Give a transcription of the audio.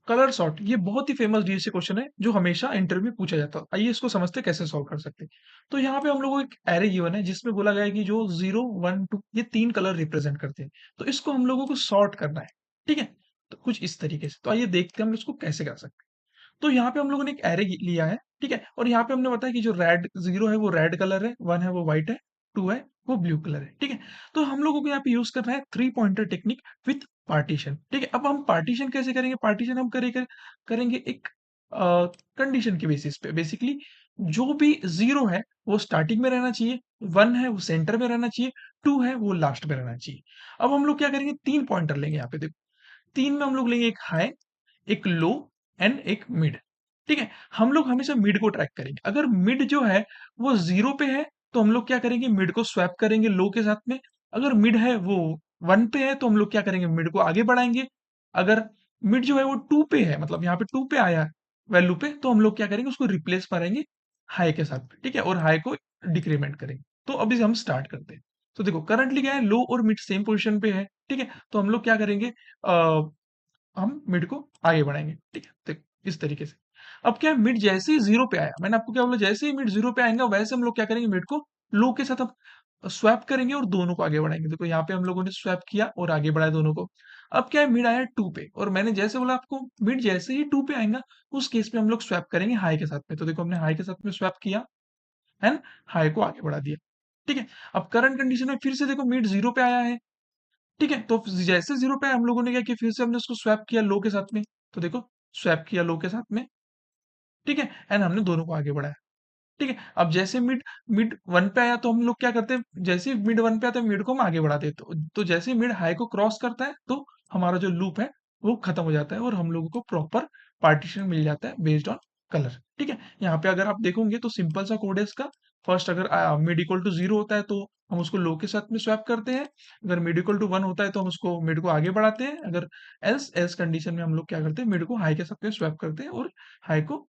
Colour sort ये बहुत ही famous DSC question है जो हमेशा इंटरव्यू में पूछा जाता है। आइए इसको समझते हैं कैसे सॉल्व कर सकते हैं। तो यहाँ पे हम लोगों को एक एरे गिवन है जिसमें बोला गया है कि जो 0 1 2 ये 3 कलर रिप्रेजेंट करते हैं। तो इसको हम लोगों को सॉर्ट करना है। ठीक है? तो कुछ इस तरीके से। तो आइए देखते हैं हम इसको कैसे कर सकते हैं। तो यहाँ पे हम लोगों ने एक एरे लिया है, ठीक है? और यहाँ पे हमने बताया कि जो रेड 0 है वो रेड कलर है, 1 है वो व्हाइट है, 2 है वो ब्लू कलर है, ठीक है? तो हम लोगों को यहाँ पे यूज़ करना है 3 पॉइंटर टेक्निक विथ पार्टीशन, ठीक है? अब हम पार्टीशन कैसे करेंगे? पार्टीशन हम करेंगे एक कंडीशन के बेसिस पे। बेसिकली जो भी 0 है वो स्टार्टिंग में रहना चाहिए, 1 है वो सेंटर में रहना चाहिए, 2 है वो लास्ट में रहना चाहिए। अब हम लोग क्या करेंगे 3 पॉइंटर लेंगे यहाँ पे देखो, 3 में हम लोग लेंगे एक हाई, एक लो एंड एक मिड, ठीक है? हम लोग हमेशा मिड को ट्रैक करेंगे। अगर मिड जो है वो 0 पे है तो हम लोग क्या करेंगे मिड को स्वैप करेंगे लो के साथ में। अगर मिड है वो 1 पे है तो हम लोग क्या करेंगे मिड को आगे बढ़ाएँगे। अगर मिड जो है वो 2 पे है मतलब यहाँ पे 2 पे आया है वैल्यू पे तो हम लोग क्या करेंगे उसको रिप्लेस करेंगे हाई के साथ में, ठीक है? और हाई को डिक्रीमेंट करेंगे। तो अभी हम स्टार्ट करते हैं। तो देखो करंटली क्या है लो और मिड सेम पोज़ीशन पे है, ठीक है? तो हम लोग क्या करेंगे हम मिड को आगे बढ़ाएँगे, ठीक है? देखो इस तरीके से। अब क्या है मिड जैसे ही 0 पे आया, मैंने आपको क्या बोला जैसे ही मिड 0 पे आएगा वैसे हम लोग क्या करेंगे मिड को लो के साथ अब स्वैप करेंगे और दोनों को आगे बढ़ाएँगे। देखो यहाँ पे हम लोगों ने स्वैप किया और आगे बढ़ाया दोनों को। अब क्या है मिड आया 2 पे और मैंने जैसे बोला आपको मिड जैसे ही 2 पे आएगा उस केस में हम लोग स्वैप करेंगे हाई के साथ में। तो देखो हमने हाई के साथ में स्वैप किया एंड हाई को आगे बढ़ा दिया, ठीक है? अब करंट कंडीशन में फिर से देखो मिड 0 पे आया है, ठीक है? तो जैसे 0 पे हम लोगों ने क्या किया फिर से हमने उसको स्वैप किया लो के साथ में। तो देखो स्वैप किया लो के साथ में, ठीक है? एंड हमने दोनों को आगे बढ़ाया, ठीक है? अब जैसे मिड मिड 1 पे आया तो हम लोग क्या करते हैं जैसे ही मिड 1 पे आता है मिड को हम आगे बढ़ाते हैं। तो जैसे ही मिड हाई को क्रॉस करता है तो हमारा जो लूप है वो खत्म हो जाता है और हम लोगों को प्रॉपर पार्टीशन मिल जाता है बेस्ड ऑन कलर, ठीक है? यहाँ पे अगर आप देखोगे तो सिंपल सा कोड है इसका। फर्स्ट अगर मिड इक्वल टू 0 होता है तो हम उसको लो के साथ में स्वैप करते हैं। अगर मिड इक्वल टू 1 होता है तो हम उसको मिड को आगे बढ़ाते हैं। अगर एल्स एल्स कंडीशन में हम लोग क्या करते हैं मिड को हाई के साथ में स्वैप करते हैं और हाई को